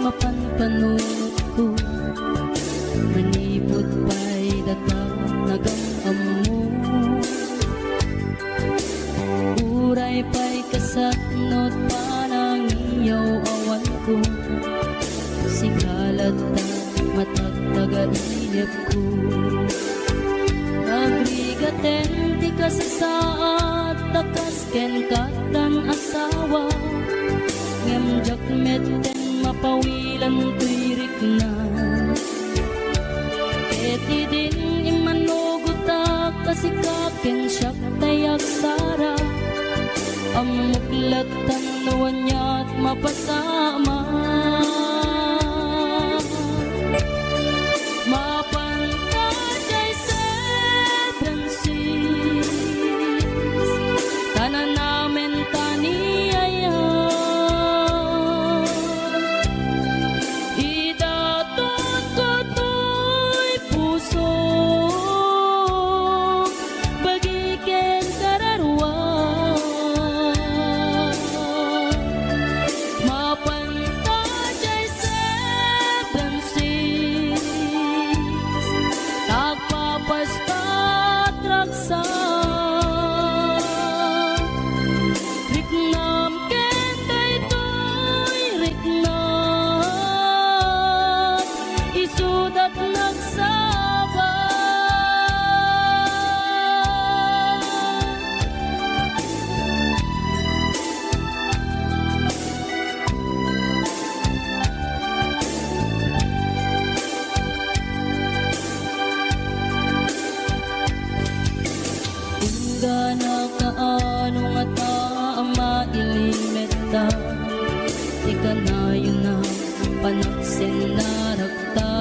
mapanpanunot ko. Manipot pa'y datang nagamamo, uray pa'y kasatnot panang iyaw awan ko. Sikalat na matagtaga-inip ko. Nagrigaten di ka sa saat, takas ken katan asawa. Ngemjak meten mapawilan tuirik na. Eti din imanugutak kasikaken siyak tayak sara. Amuklatan nawan niya't mapasama. Mapantay seven seas, tanan namin taniyaya. Idatot ko to'y puso, bagiken kararwa. Mapantay seven seas, tagpapastat raksa. Riknam ken daytoy riknam, isudat nagsaba. Tungga na kaano nga ta mailimeta, ika na yun na panaksin na rakta.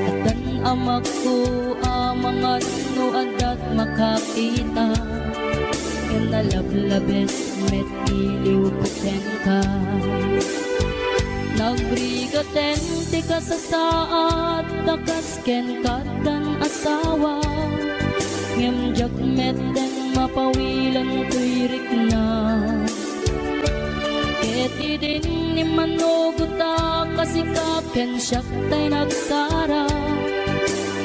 Atan amak ko amangat no adat makakita, ken nalablabes met iliw kuten ka. Nagrigaten ti ka sa saat, takas ken katan asawa. Ngemjak meten mapawilan tuirik na. Eti din ni manuguta kasikaken siyak tay nagsara.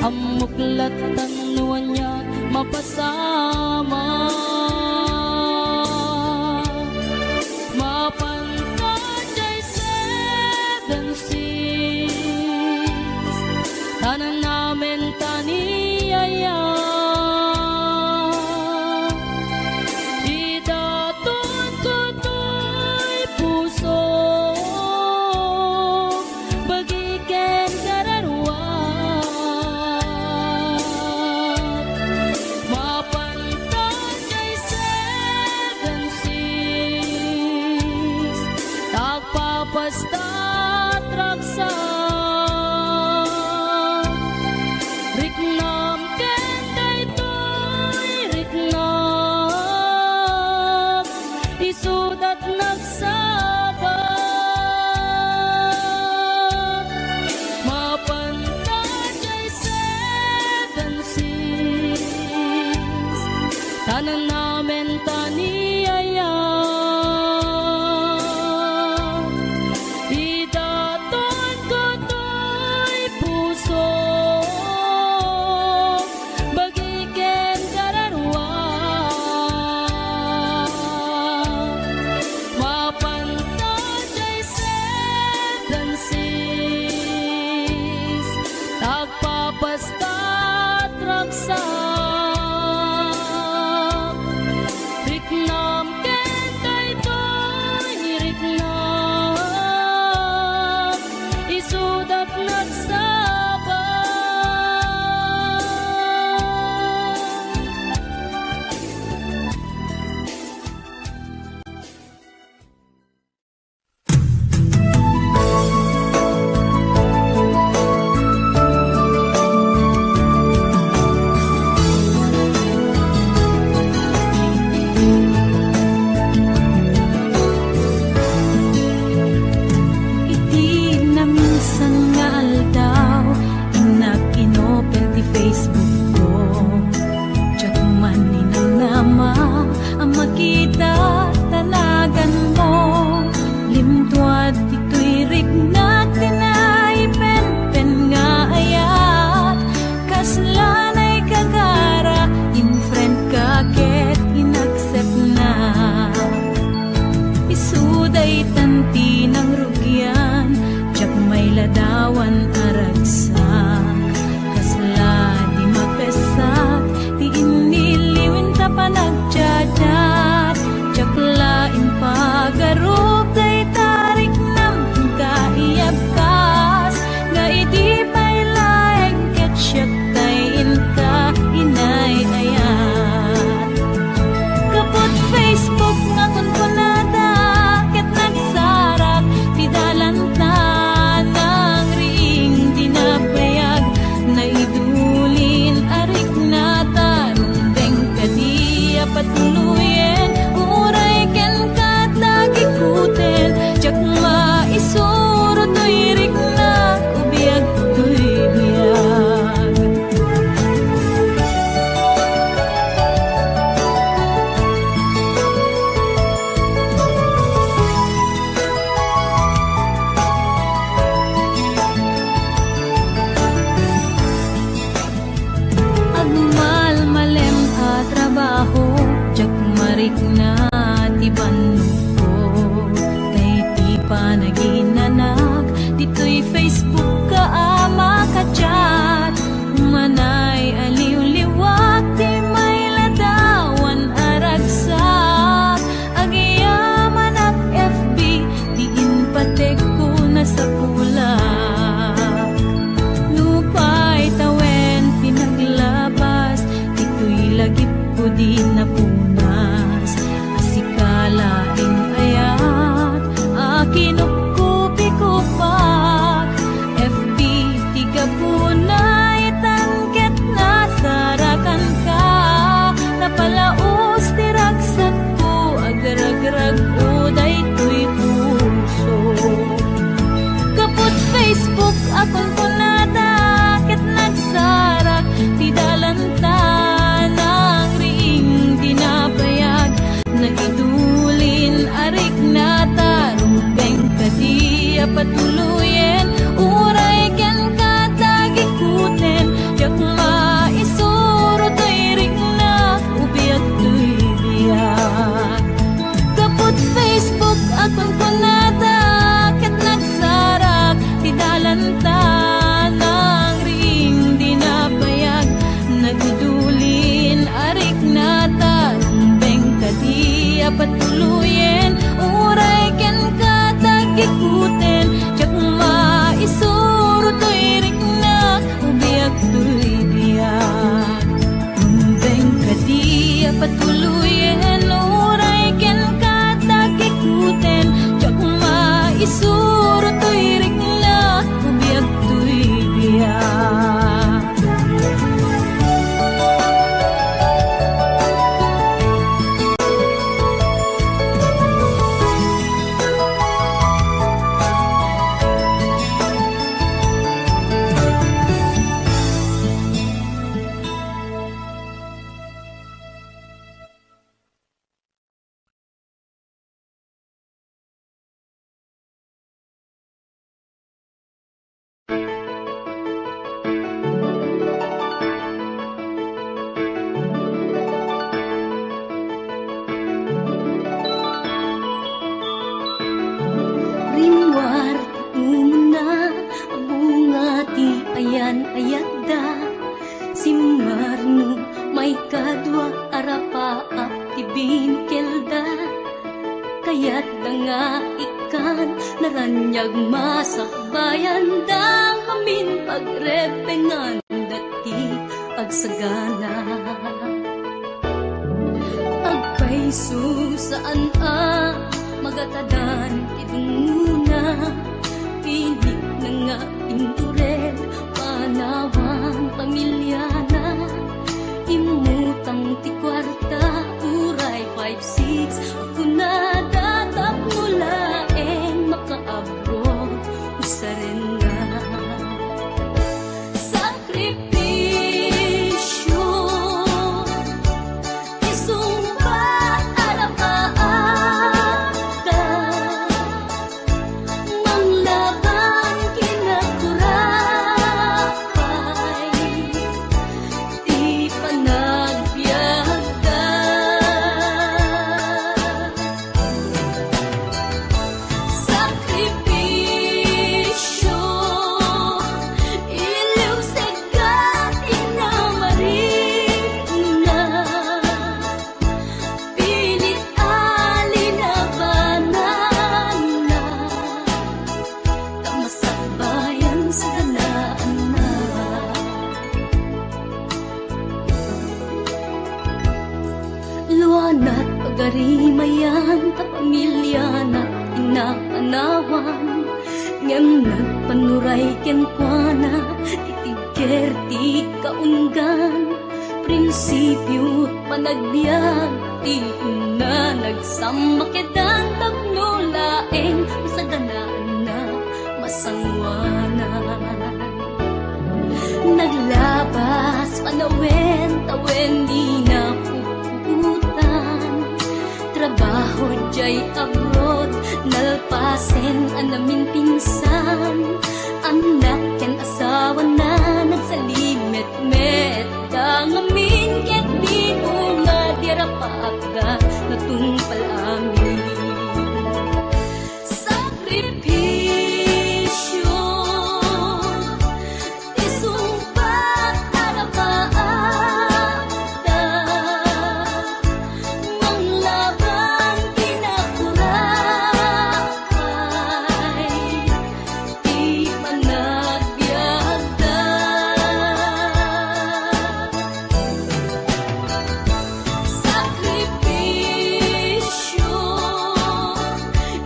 Amuklatan nuwan niya mapasama. Mapantay seven seas, tanan namin taniyaya. Idatot ko to'y puso, bagiken kararwa. Mapantay seven seas, tagpapastat raksa. Riknam ken daytoy riknam, isudat nagsaba. Mapantay seven seas, tanan namin taniyaya. Idatot ko panaginanak, dito'y Facebook ka ama ka-chat. Manay aliw-liwat, di may ladawan aragsak. Agiyaman at FB, diin patek ko na sa pulak. Lupay tawen pinaglabas, dito'y lagip ko di napunas. Asikalain ayat, akinupkupi ko pa. FB tiga punay, tangket na sarakan ka. Napalaos tiragsat ko, agragrag uday to'y puso. Kaput Facebook akon ko natakit nagsarak, ti dalanta ng ring dinapayag. Naidulin arik na tarumbeng kadiya patuluyen, uray ken katagikuten. Jak maisuro to'y ring na ubiyat to'y biyag. Kaput Facebook akon ko natakit nagsarak, ti dalanta ng ring dinapayag. Nagdulin arik na tarumbeng kadiya patuluyen, uray ken katagikuten. Jak maisuro to'y ring na ubiyag to'y biyag. Rumbeng kadiya patuluyen, uray ken katagikuten. Jak maisuro to'y ring na ubiyag to'y biyag. Rimwar umuna, bunga ti ayan ayadda. Simmarno may kadwa arapa at tibinkelda. Kayat da nga ikan naranyag masakbayan da. Amin pagrepengan dati agsagana. Agpaiso saan magatadan idunguna. Pilit na nga indurel, panawan pamilyana. Imutang ti kwarta, uray 5-6. Ako na datap mulaeng makaabot, usarin na. Sakripisyo, isumbat alapaata. Manglaban kinakurapay, di panagbiagda. Sakripisyo, iliw segat inamarina. Pilit alinabanan na, tamasakbayan sa ganaan na. Luanat pagarimayan, tapamilya na inaanawan. Ngem nagpanuray kenkwana, titigker ti kaunggan. Prinsipyo panagbiag, ti una nagsamakedan. Tagnulaeng sa ganaan na masangwanan. Naglabas panawen, tawen di na puputan. Trabaho jay abroad, nalpasen anamin pinsan. Anak ken asawa na nagsalimet-met. Dangamin ket di unga dirapaagda natungpal amin. Sakripisyo, sakripisyo, isumbat arapaata, manglaban kinakurakay, di panagbiagda. Sakripisyo,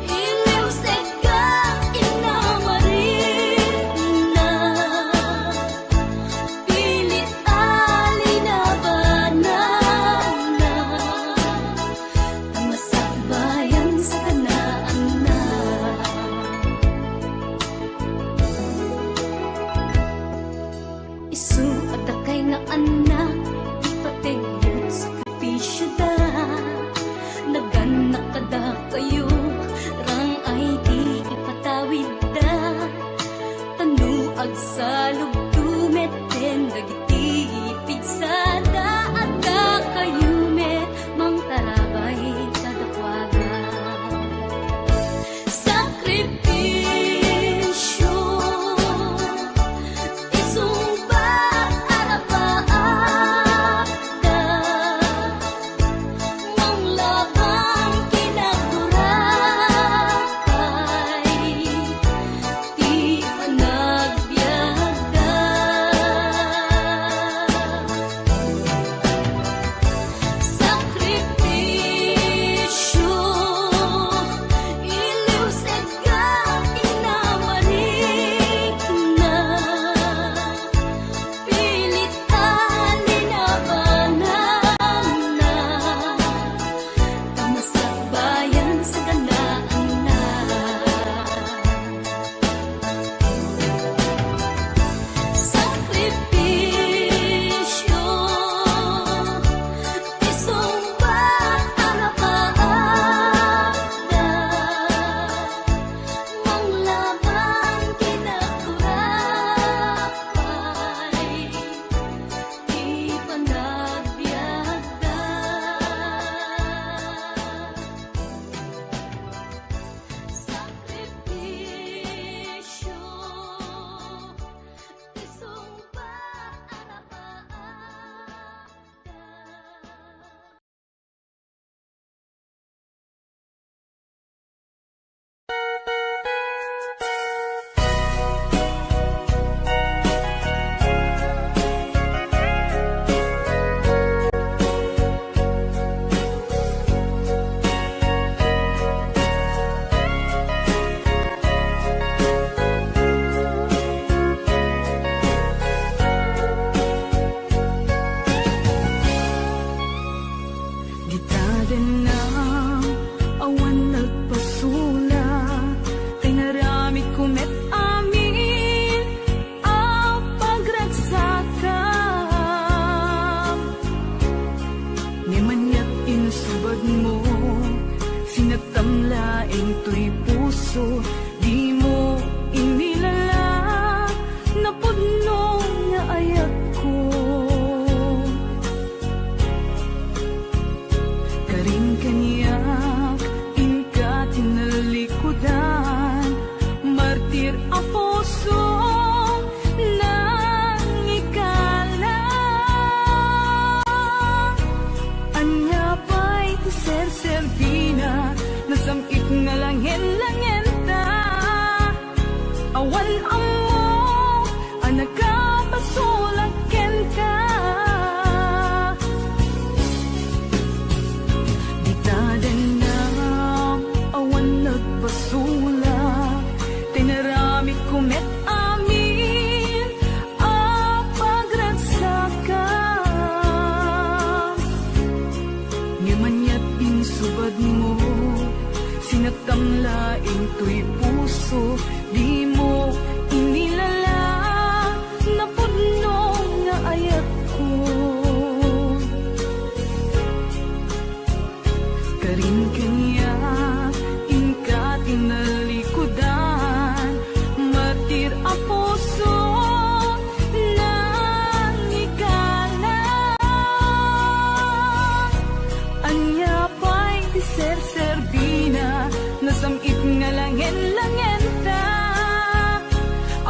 iliw seka inamarin na, pilit alinabanan na, masakbayan sa kanaan na. Isu at akay nga anak, ipatingyot sakripisyo da, naganak kada kayo, rang ay di ipatawid da, tanuag sa lugdumetten, dagiti pigsada at da kayo met, mang tarabay kadakwaga. Sakripisyo, isumbat arapaata, manglaban kinakurakay, di panagbiagda. Sakripisyo, iliw seka inamarin na, pilit alinabanan na, tamasakbayan sa ganaan na. Sakripisyo, isumbat arapaata, manglaban kinakurakay, di panagbiagda. Sakripisyo, isumbat arapaata. Gitaden na awan nagpasulat, kay narami kumet amin ang pagragsakam. Ni manyat insubad mo, sinatamlaeng to'y puso, di mo inilala, napudno nga ayat ko. Karin kaniyak, inka tinalikudan, martir ang puso nang ikala. Anya pa'y ser-servina, nasamit nga langin-langenta,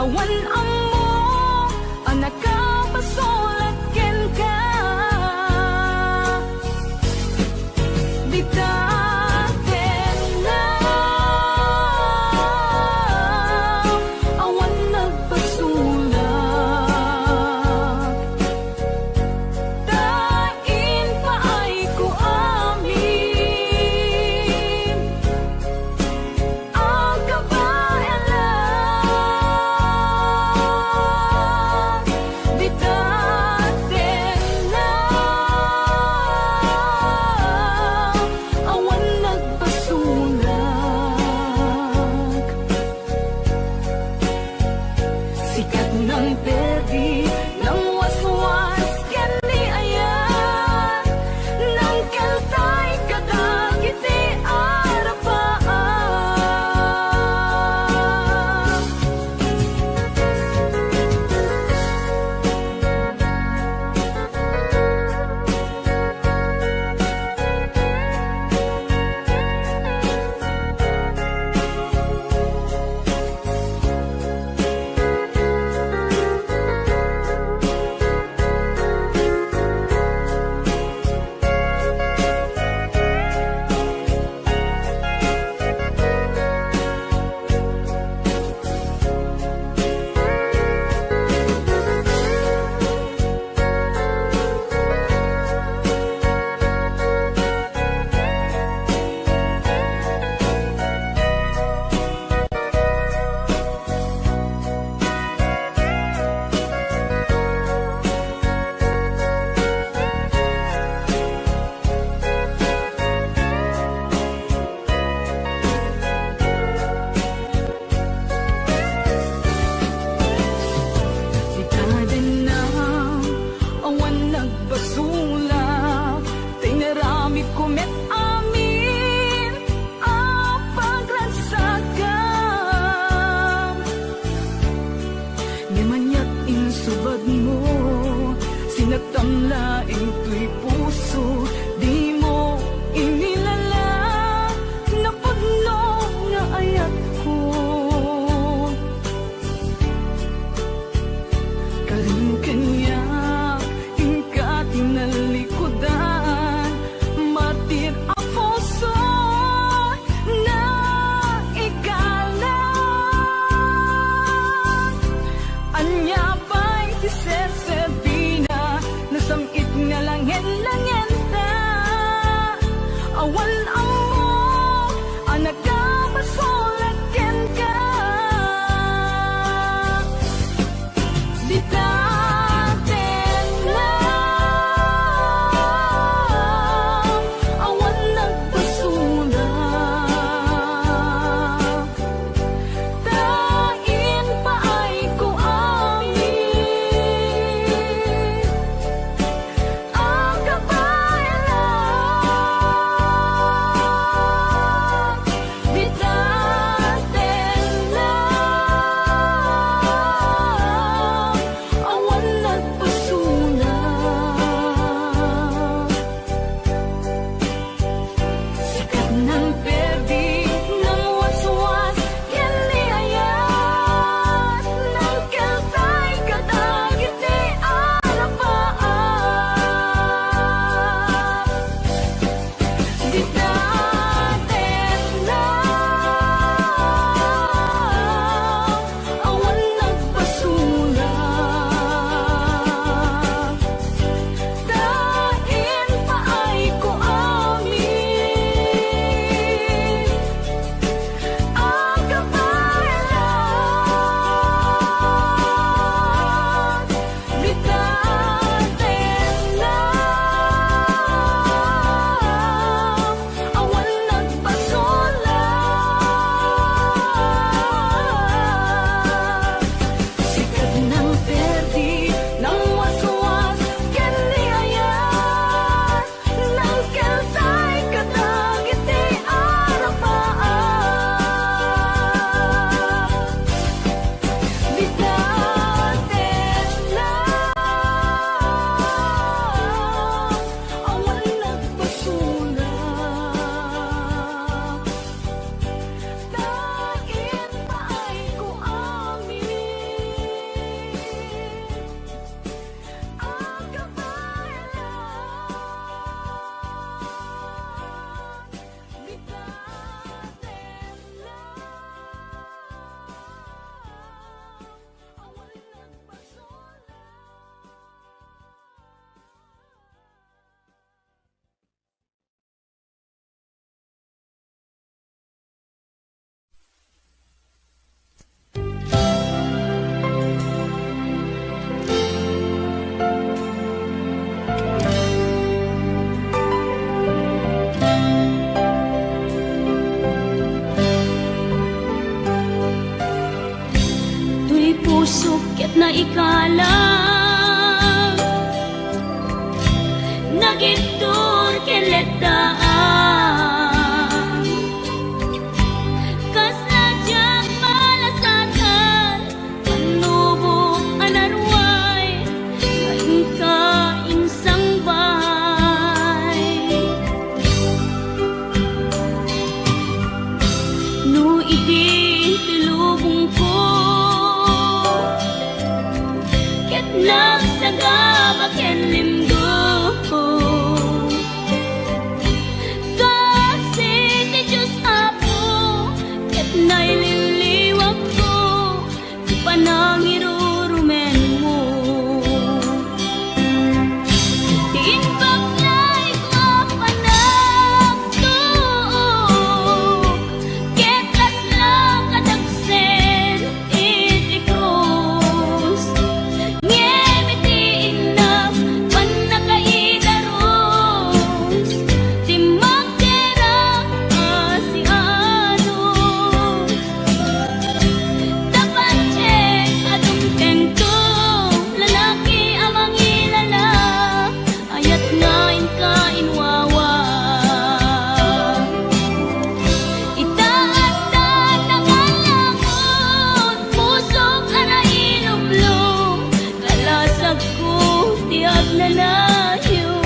awan amo anak ka pasulat ken ka ditaten na awan nagpasulat tain paay ko amin ang kabayan lang ditaten na awan nagpasulag sikat ng perdi ng waswas ken ni ayan ng kaltay kadagiti arapaan ditaten na awan nagpasulag tinarami ko met amin ang paglansagan Nimanyak insubad mo sinatang laing tuy puso di mo inilala napudno nga ayat ko karing kanya ingka tinalikudan martir ang puso na ikalang anya ba'y ti Ser Sabina nasamit nga langin puso ket na ikalang nagitur keletaan kas najak malasatan panubok anarway ngayon ka insang bahay no idi tilubong ko ket nagsagabak ken limdo kasi ti Diyos Apo ket naililiwag ko ti panangirurumen mo ti inbaklay ko panagtuok ket laslang kadagsen iti krus ngem iti inam panakaidaros ti magderang asianos dapat check adung tengto lalaki amang ilala ayat ngain ka inwawa itaatan ng alangon pusok ana ilumlum kalasag ko tiag na layon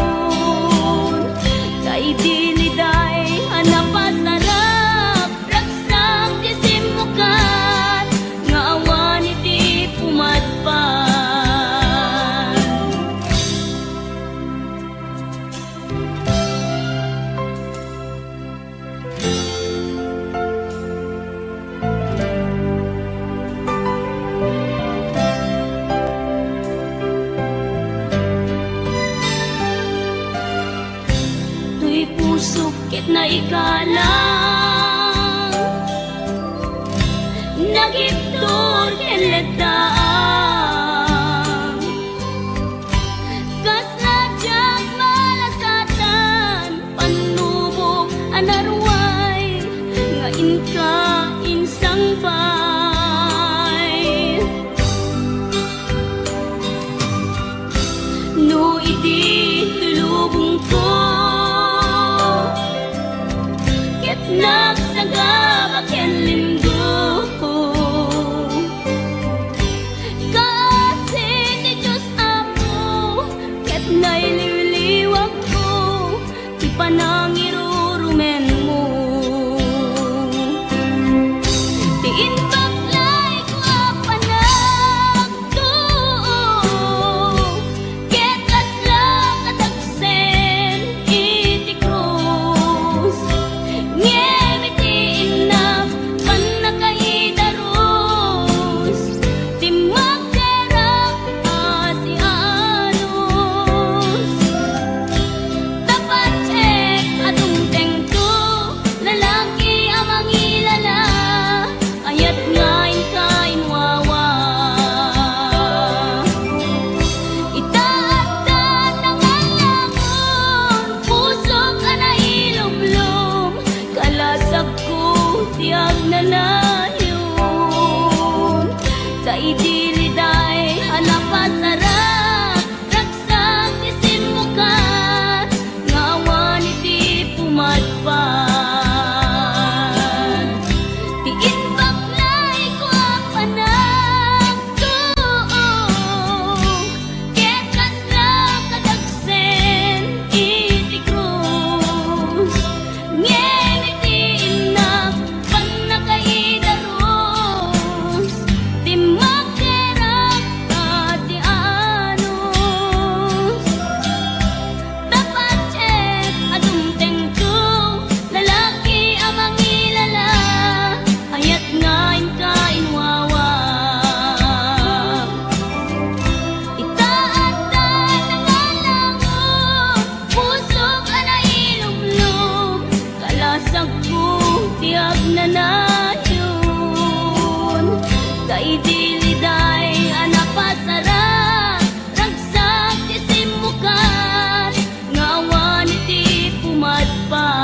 kay diliday hanapasarap raksang tisimukan nga awan iti pumatpan tuy pusok ket na ikalang nagiptor keletaan kas najak malasatan panubok anarway ngain ka insang bay no idi tulubong ko ket nagsagabak ken limdo kasi ti Diyos Apo ket naililiwag ko ti panangirurumen mo ti inbaklay ko panagtuok ket laslang kadagsen iti krus ngem iti inam panakaidaros ti magderang asianos dapat check adung tengto lalaki amang ilala ayat ngain ka inwawa itaatan ng alangon pusok ana ilumlum kalasag ko tiag na layon kay diliday hanapasarap raksang tisimukan nga awan iti pumatpan ti inbaklay ko panagtuok ket laslang kadagsen iti krus ngem iti inam panakaidaros ti magderang asianos dapat check adung tengto lalaki amang ilala ayat ngain ka inwawa itaatan ng alangon pusok ana ilumlum kalasag ko tiag na layon kay diliday anapasarap ragsang tisimukan nga awan iti pumatpan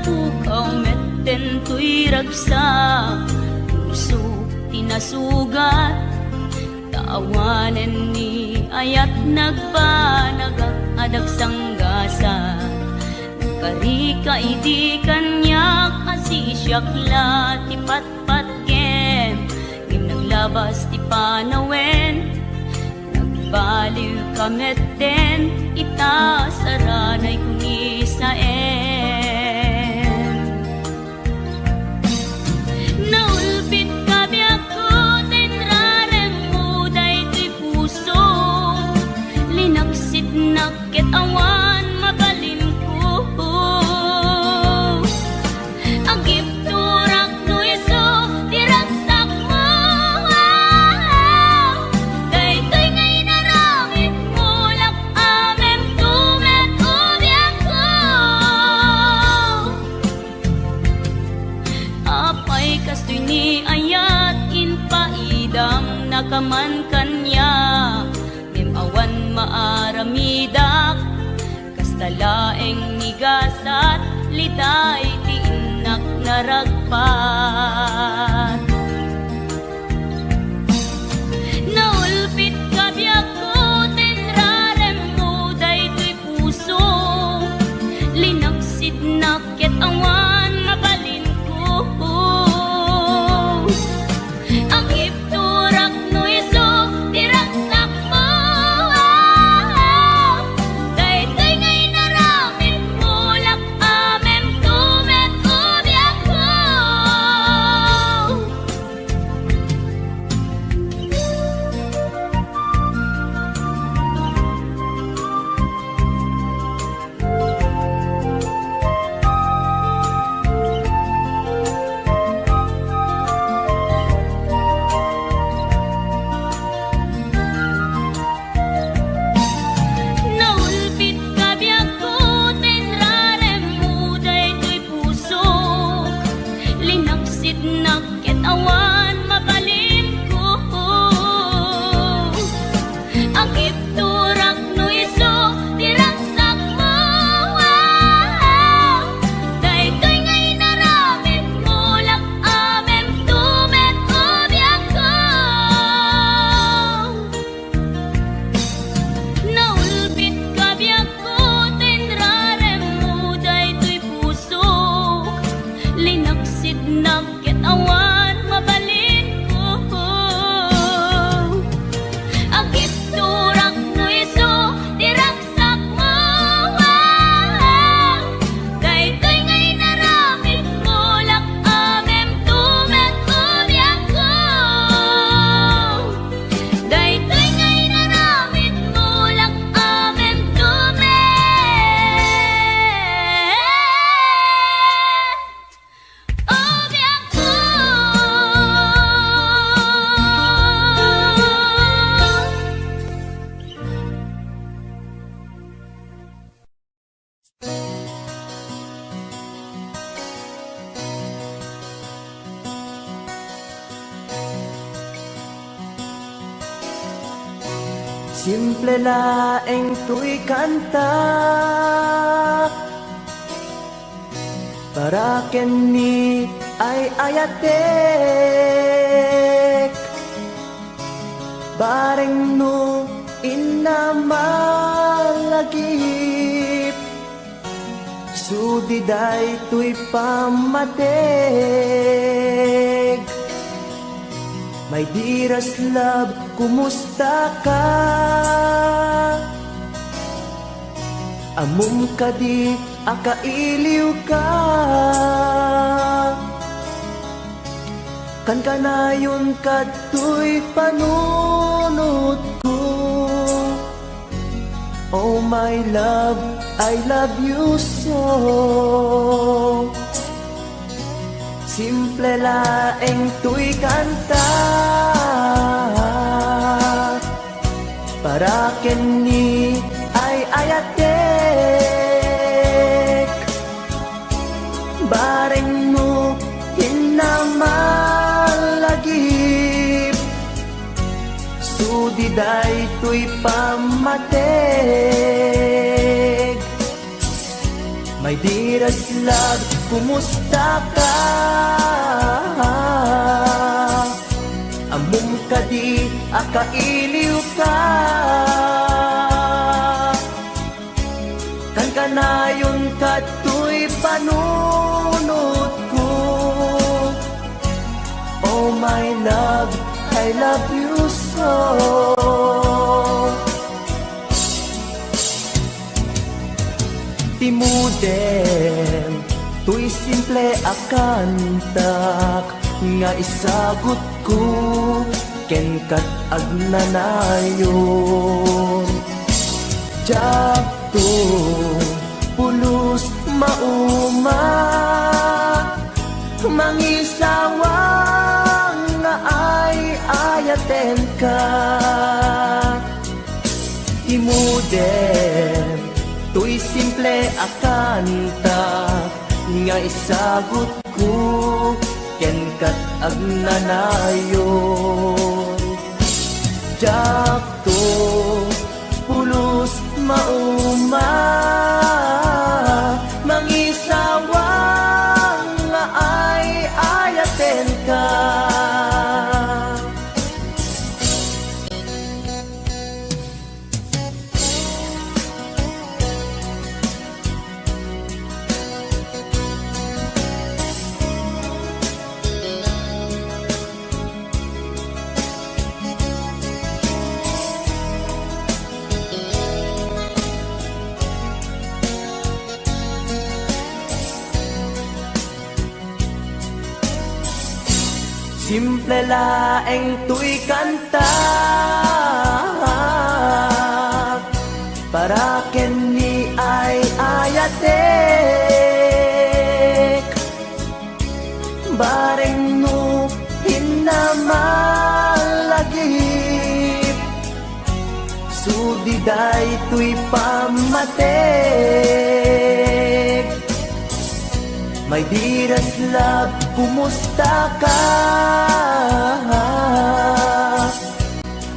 pukaw metten tuy ragsa, puso tinasugat, taawanen ni ayat nagpanagak adag sanggasa. Karika idi kanyak asisyakla ti patpatkem, ngim naglabas ti panawen, nagbaliw kametten, itasaranay kuni saen. Naulpit kabiyak ko, tenrarem mo daytoy puso, linaksit nakit awan mabalin ko. Agip turak no iso, diragsak mo, daytoy ngay naramit mo, lak amem tumet ubiyak ko. Apay kastoy ni ayat inpaidam nakaman kanya, awan maaramidak, kastalaeng nigasat, liday ti inak naragpat. Naulpit kabiyak ko, tenrarem mo daytoy puso, linaksid nakit awan mabalin ko. Ang ipturak no iso, diragsak mo, daytoy ngay naramit mo, lak amem tumet ubiyak ko. Naulpit kabiyak ko, tenrarem mo daytoy puso, linaksit nakit awan mabalin ko. Ang ipturak no iso, diragsak mo, daytoy ngay naramit mo, lak amem tumet ubiyak ko. Naulpit kabiyak ko, tenrarem mo daytoy puso, linaksid nakit awan mabalin ko. Agip turak no iso, diragsak mo, daytoy ngay naramit mo, lak amem tumet ubiyak ko. Daytoy ngay naramit mo, lak amem tumet ubiyak ko. Simple laeng tuy kanta, para kenni ay ayatek, bareng no inamalagip, sudiday tuy pamateg. My dearest love, kumusta ka? Amum ka di akailiw ka, kan kanayon kato'y panunod ko. Oh my love, I love you so. Simple laeng tuy kanta, para kenni ay ayatek, bareng mo hinamalagip, sudiday tuy pamateg. My dearest love, kumusta ka? Amom ka di akailiw ka. Kan kanayon kato'y panunod ko. Oh my love, I love you so. Timuden, tuy simple akantak, nga isagot ko, ken kat agnanayon. Jakto, pulos mauma, mangisawang nga ay ayaten ka. Timuden, tuy simple akanta, nga isagot ko, ken kat agnanayon. Jakto, pulos mauma, mangisawang nga ay ayaten ka. Simple laeng tuy kanta, para ken ni ay ayatek. Bareng no hinamalagip, sudiday tuy pamatek. My dearest love, kumusta ka?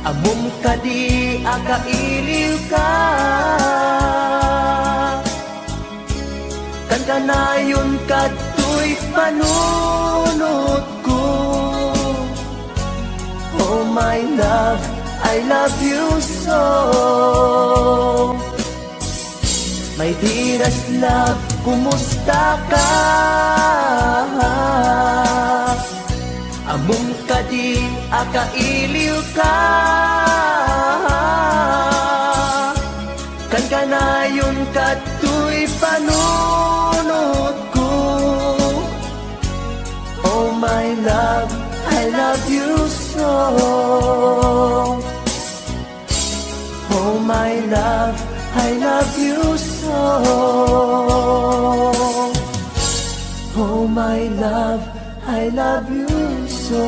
Amom ka di akailiw ka. Kan kanayon kato'y panunod ko. Oh my love, I love you so. My dearest love, kumusta ka? Amom ka di akailiw ka. Kan kanayon kato'y panunod ko. Oh my love, I love you so. Oh my love, I love you so. Oh my love, I love you so.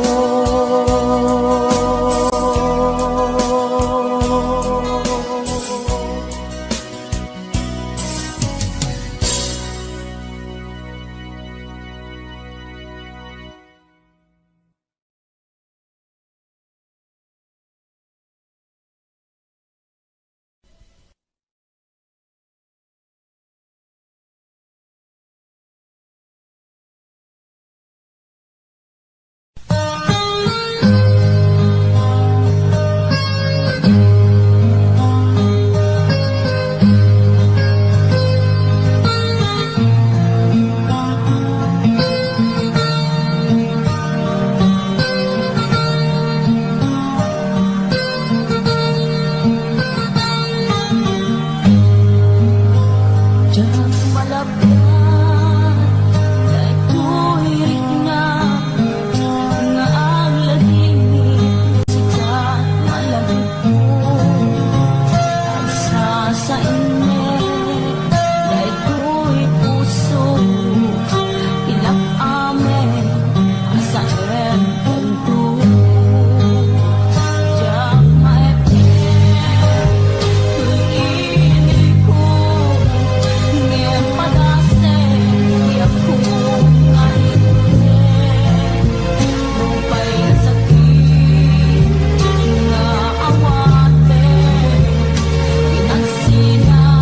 Sina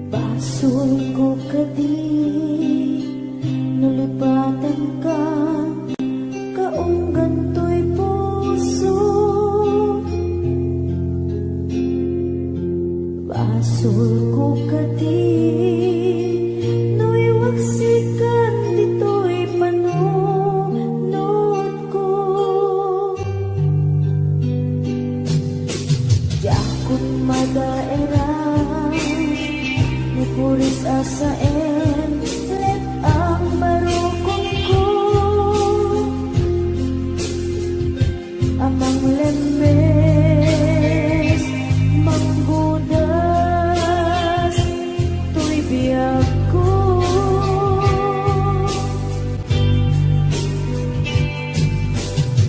Basol ko kadi nulipatan ka kaunggan to'y puso. Basol ko kadi nuiwaksikan dito'y panunod ko. Yakot madaera puris asaen let ang barukong ko amang lemes manggudas tuy biyag ko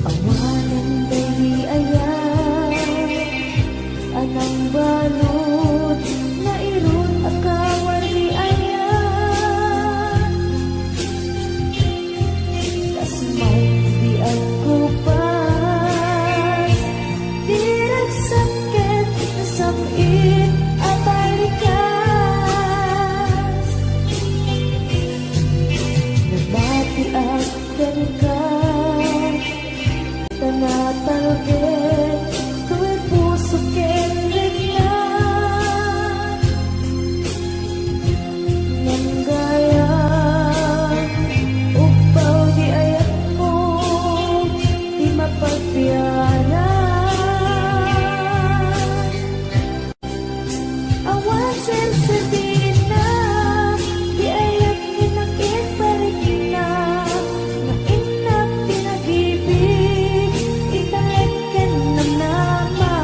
awalan dali ayan anang balot na irun akawar di ayan tas mau di aku pas dirag sakit sakit abalikas nabati akan ka tanatalgit tuwi puso kenrig na nanggaya upaw di ayat mo di mapagpianan awan sensitin na di ayat ninakit parik na na inak pinag-ibig italagkan ng nama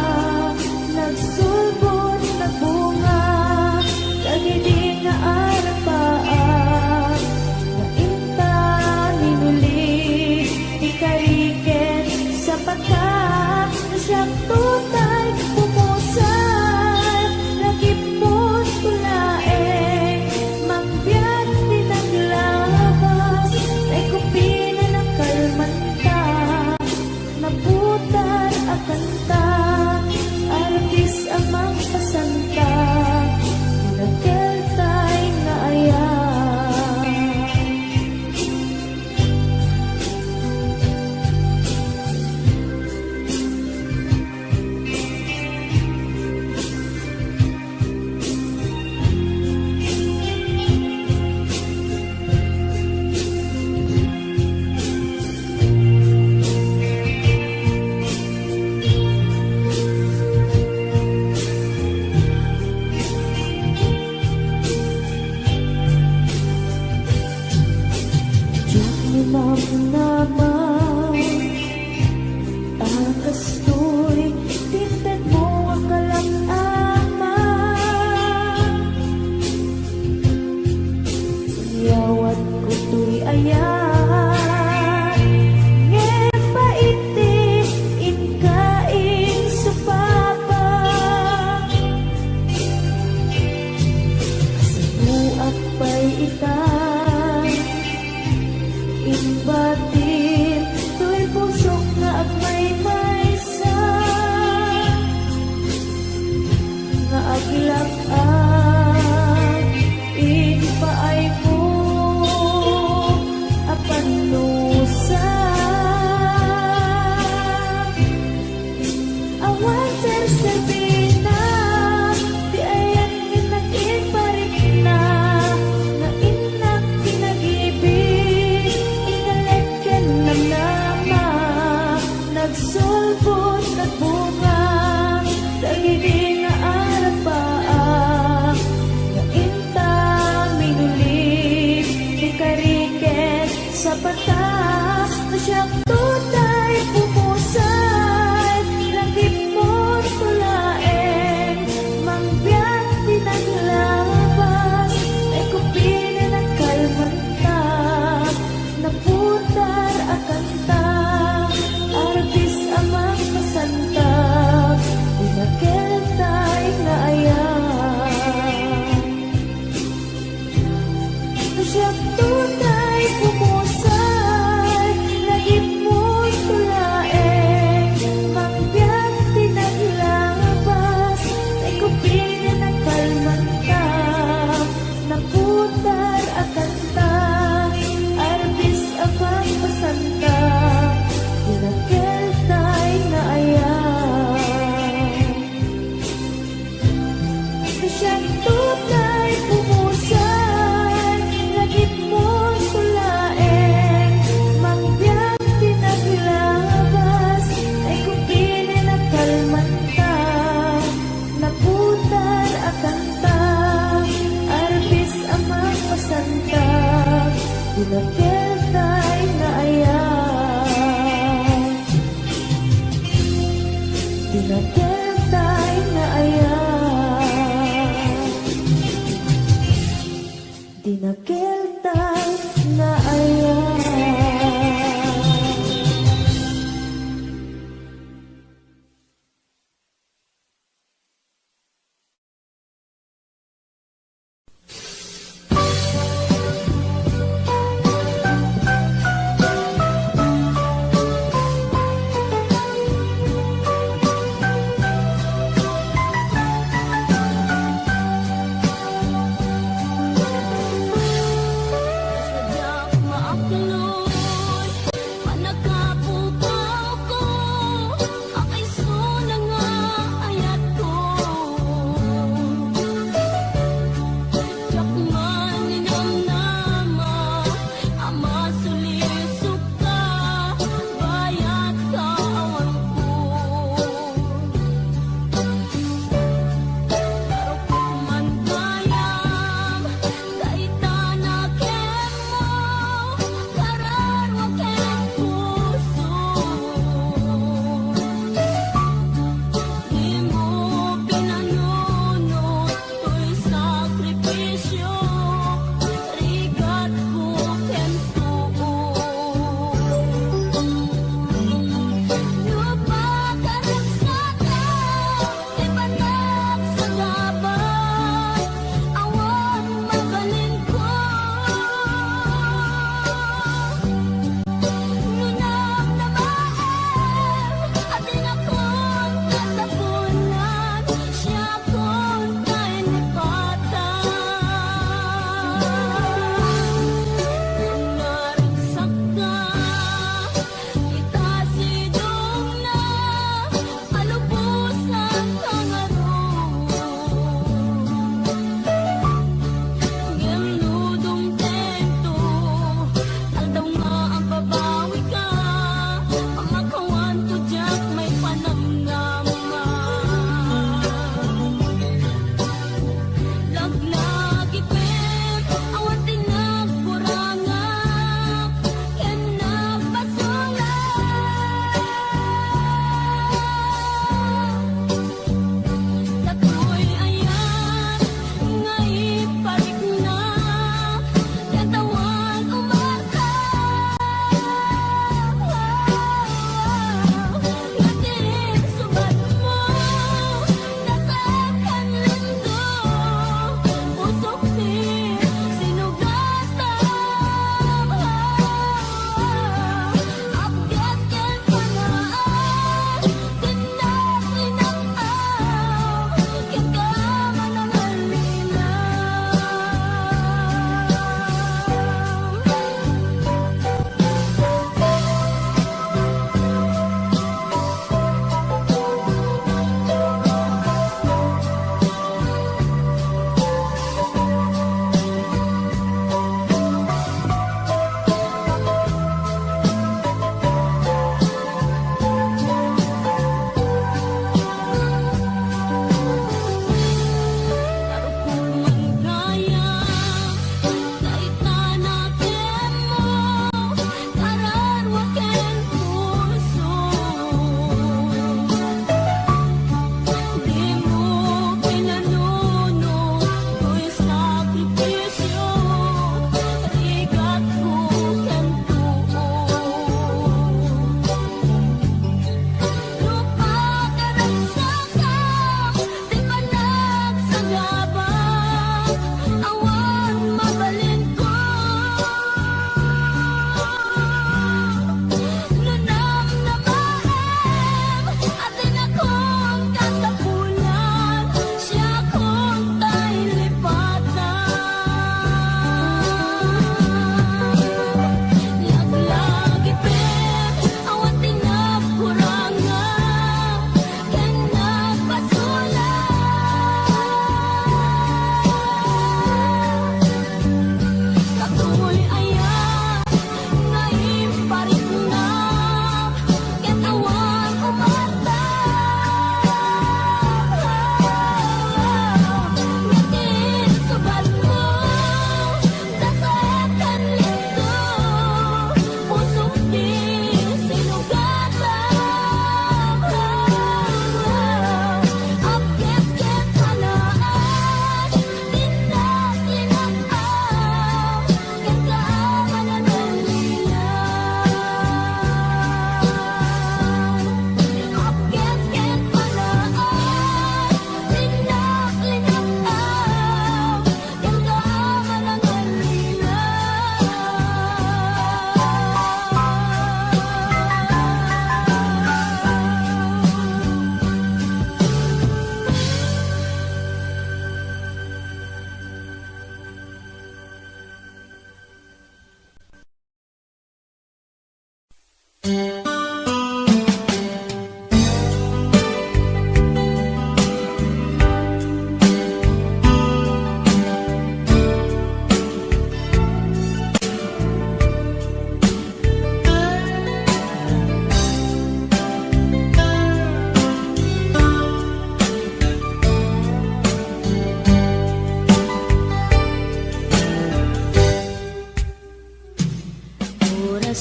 nagsulbon nagbunga kagidi nga arapaan na inta ninuli ikariken sa pagka na siyang tutay pumusan nakipot tulaeng mangbiyan pinaglabas ay kupina ng kalmanta naputar akanta artis amang pasanta nagkeltay nga ayan Diyak ni naman akastoy tinted mo ang kalang-aman yawat ko to'y ayan ngepaiti inkain supapa sinuak pa'y itan imbatin to'y pusok nga agmay maysa nga aglak-ak inpaay ko apan nusa awan sersebina di ayan nginagin parik na nga Tinakeltay na aya, tinakeltay na aya, tinakeltay na aya.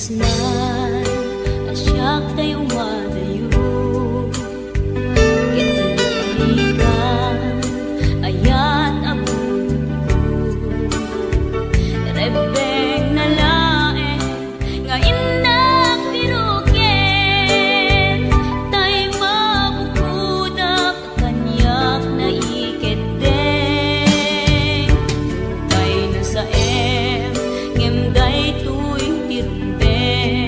pusnan asyak tay umadayo kitlikan ayat abun rebeng na lae nga indak birugen tay mabukudak kanyak na iketdeng tay na sa ngem day tuwing tirumben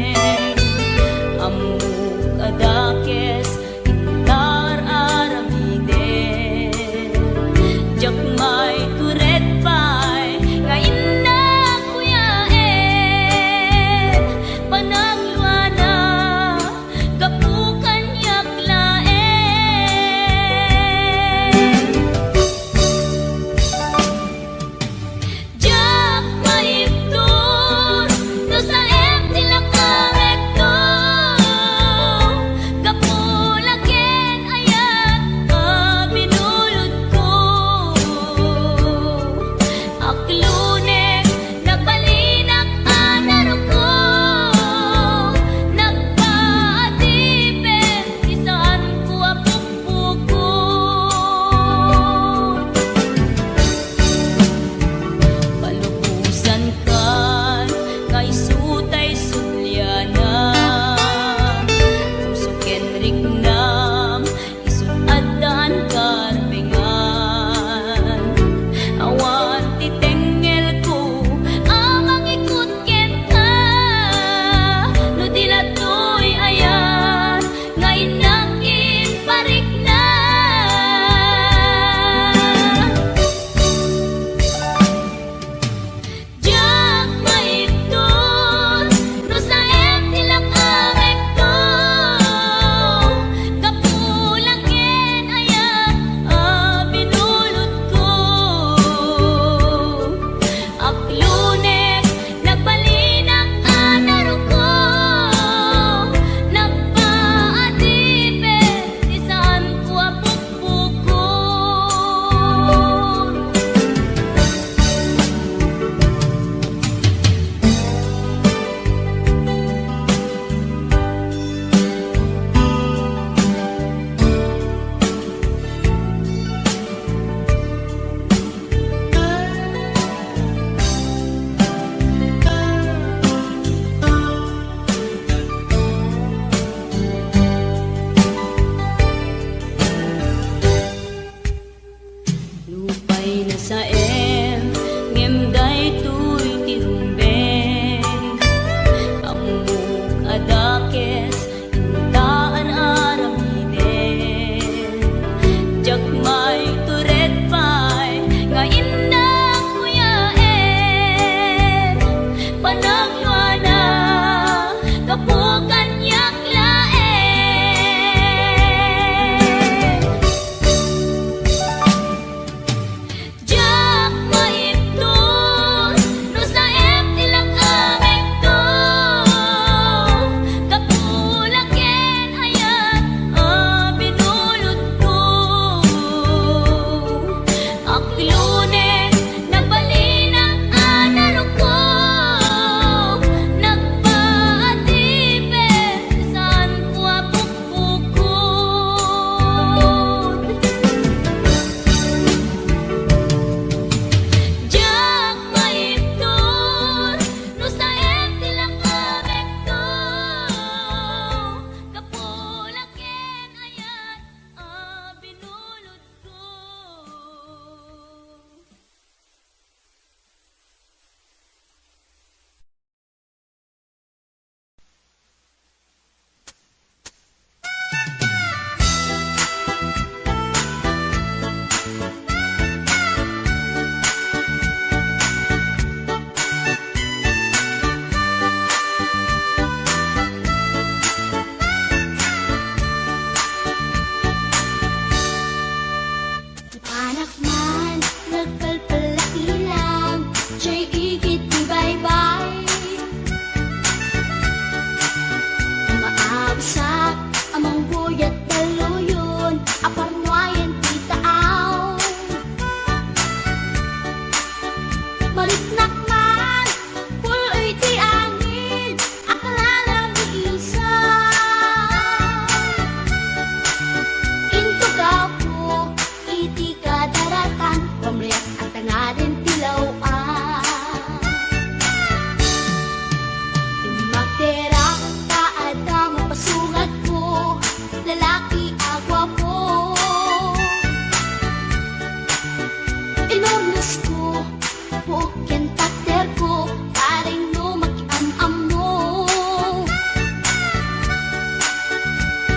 ken takder ko paring lumaki ang amo.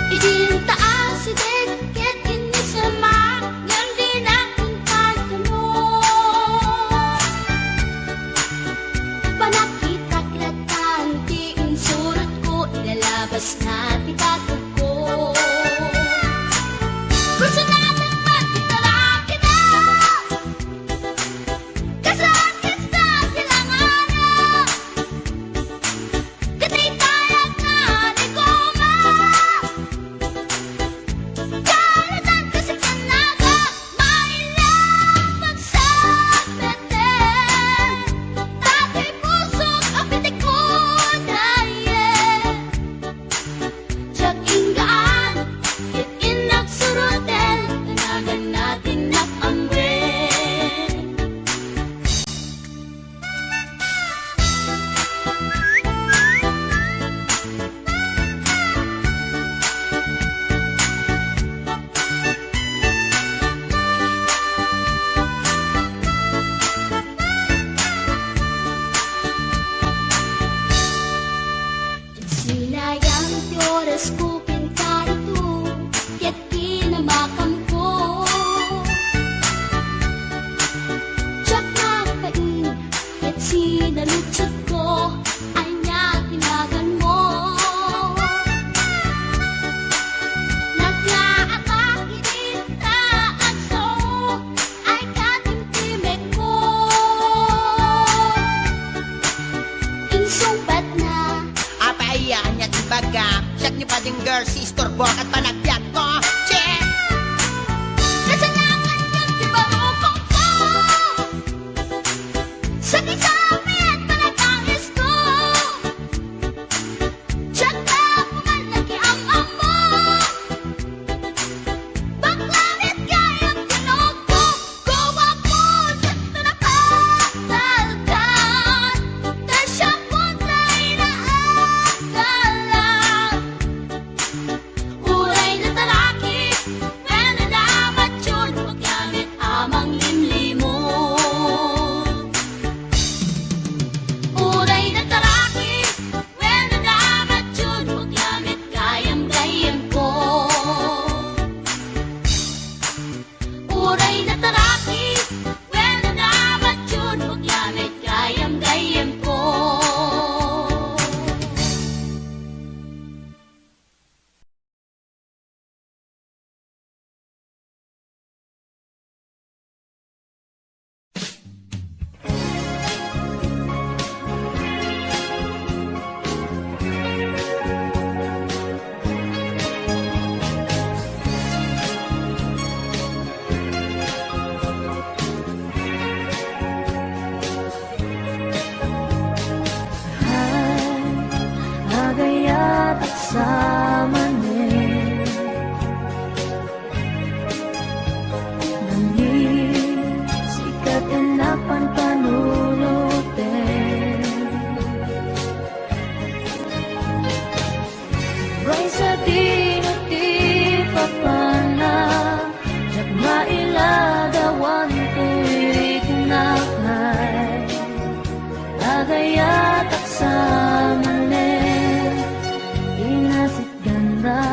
Idin taas si dek ket inisama ngan di nakin pagkano. Panakita klatan ti insurot ko ilalabas na ti tatag ko. Gusto natin magkitalaki na kasakit sa silanganan. Katitayag na ligoma kalatan kasi kanaga mailang pagsabeten. Tati pusok apitik ko daye Tiyag inggaan Kit inagsurutin Tanagan natin nakamwe. Sinayang ti oras ko pinkarito Ket kinamakam ko. Tiyag nakain Ket sinalutsot ko Ay niya tinagan mo. Naglaatang inita at so Ay katimtimek ko. Insumbat na Apayaan niya tibaga Siyak niyo pa ding girl, sister, bok at panagbiag ko. Che! Kasalanan yung tibarupong ko. Sa kisabi at panagangis ko. Tiyag na pumalaki ang amo. Baklanit kayang tinog ko. Gawa po sa tunakatalkan. Tasyang puntay na agalan. Uray na talaki, when nalamat yun, huwag gamit amang limlimon. Uray na talaki, when nalamat yun, huwag gamit gayam-gayam ko. Uray na talaki, when nalamat yun, huwag gamit gayam-gayam ko. Agayat at samanin Nangin sikat enapan panunutin Ray sa dinuti papana Tiyag mailagawan tuwig nakay Agayat at samanin Inasit ganda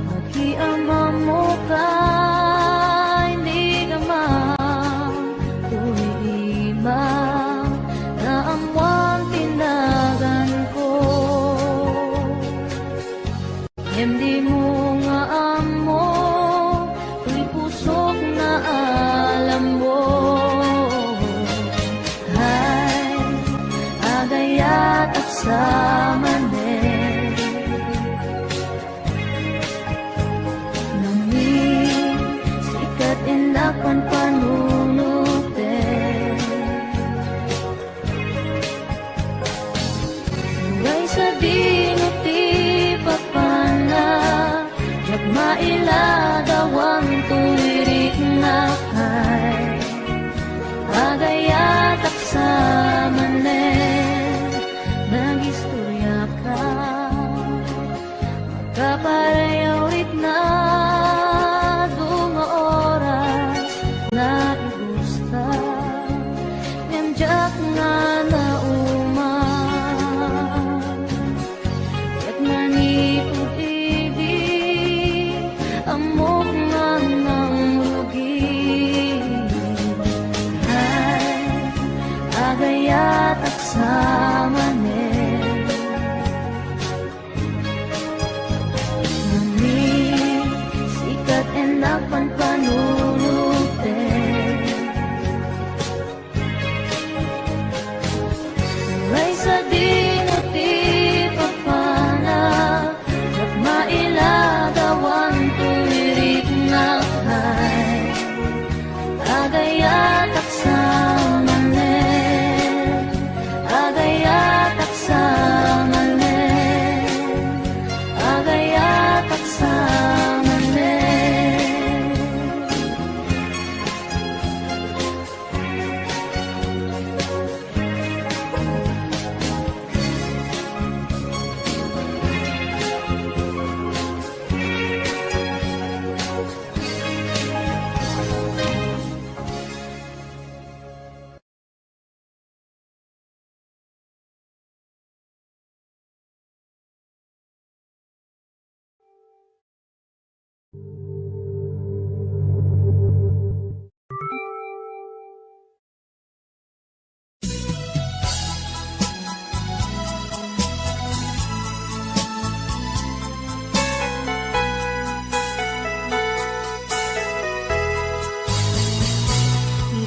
Magkiama mo ka Hindi ka agayat at sa manen. Nami sikat enak panpanunuten. Turay sa dinuti papana, yak mailagawan tuwirik na kay agayat at sa manen, agayat at sa manen, agayat at sa manen.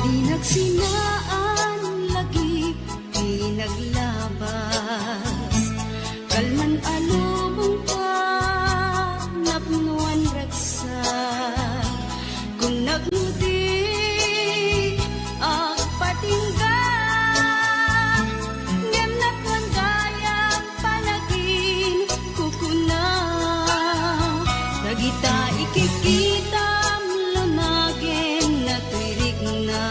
Di nagsinaan lagi, di naglabas. Kalman alubong pa, napnuan raksa. Kung nagmudi, agpatingga. Ngem nakwan gayang panagin, kukuna. Nagita ikikita, lunagin na tuwirig na.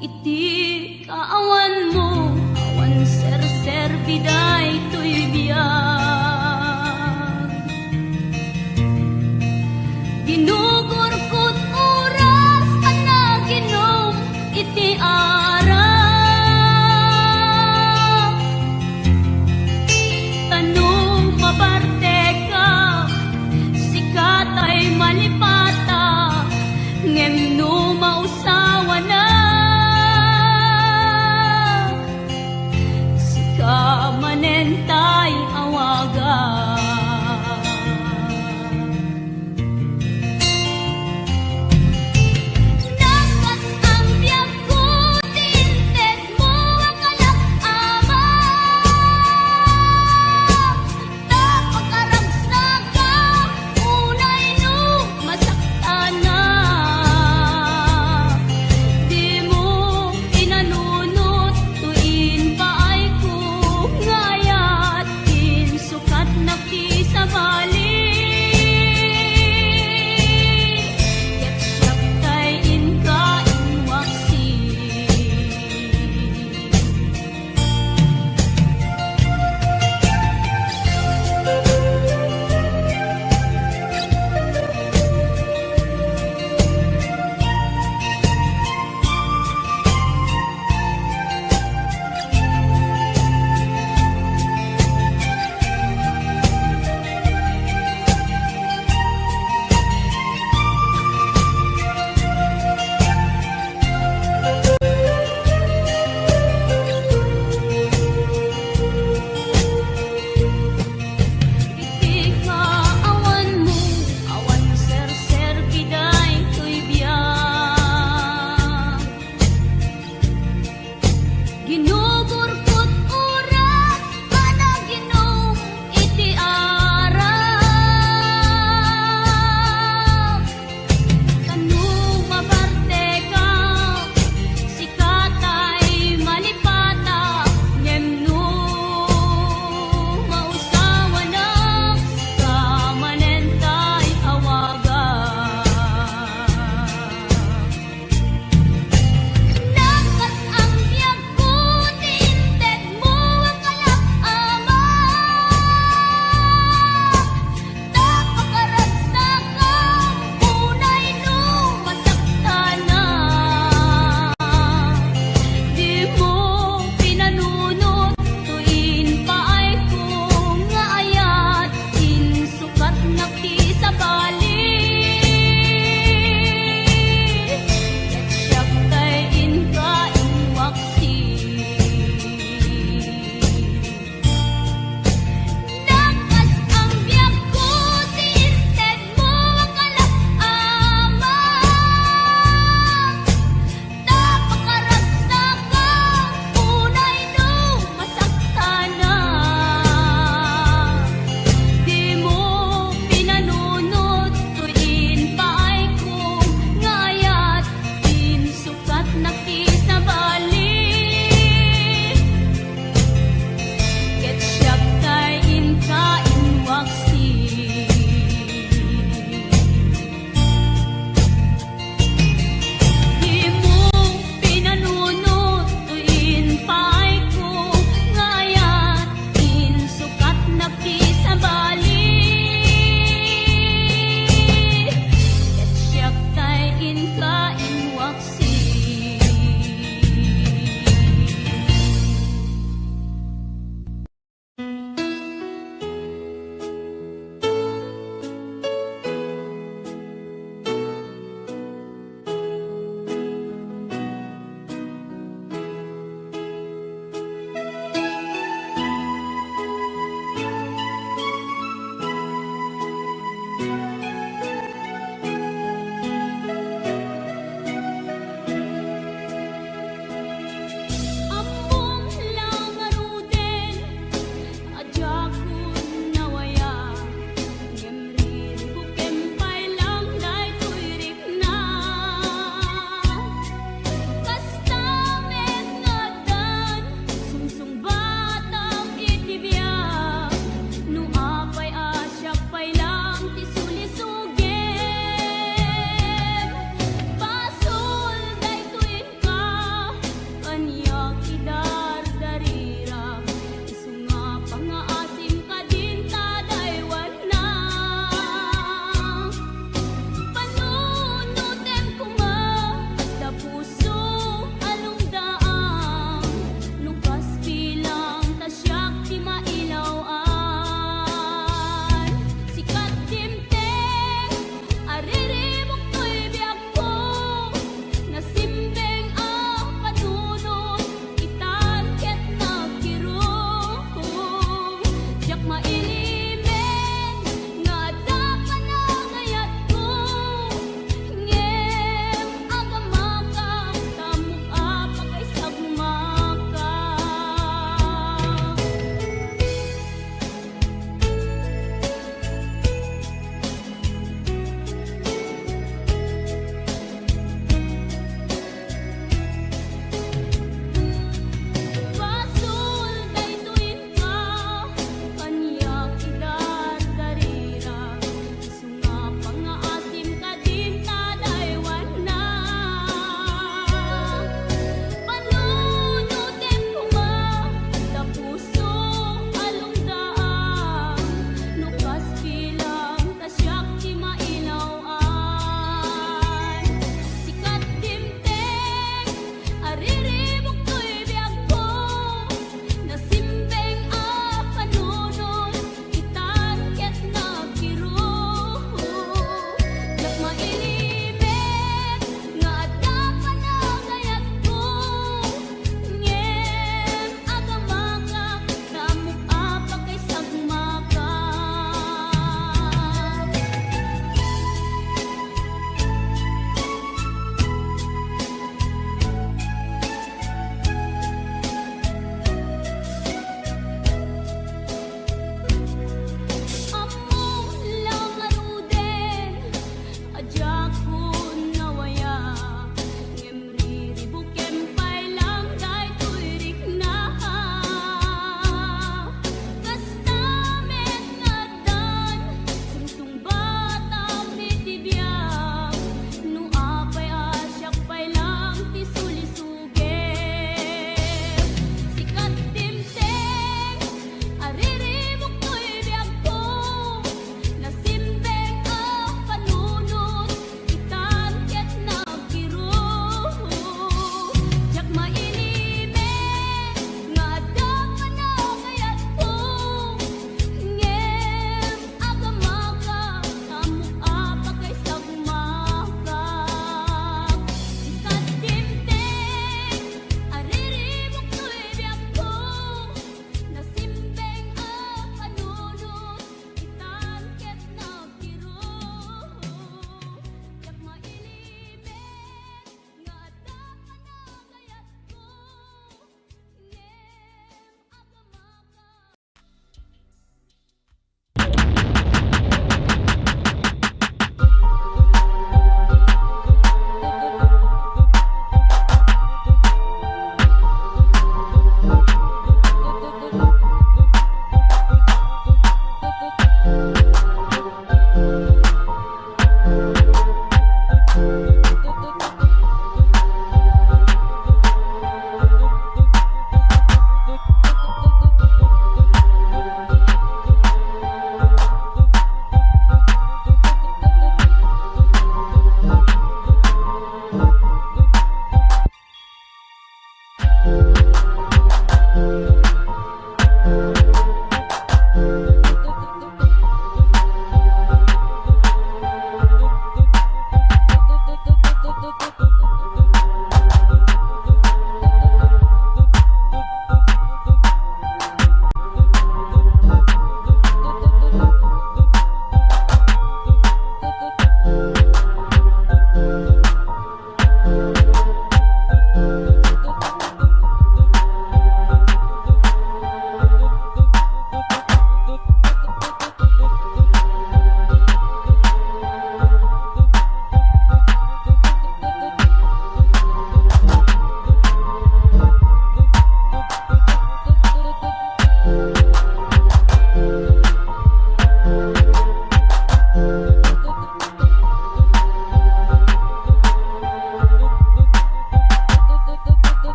iti kaawan mo, awan ser-ser biday to'y biya.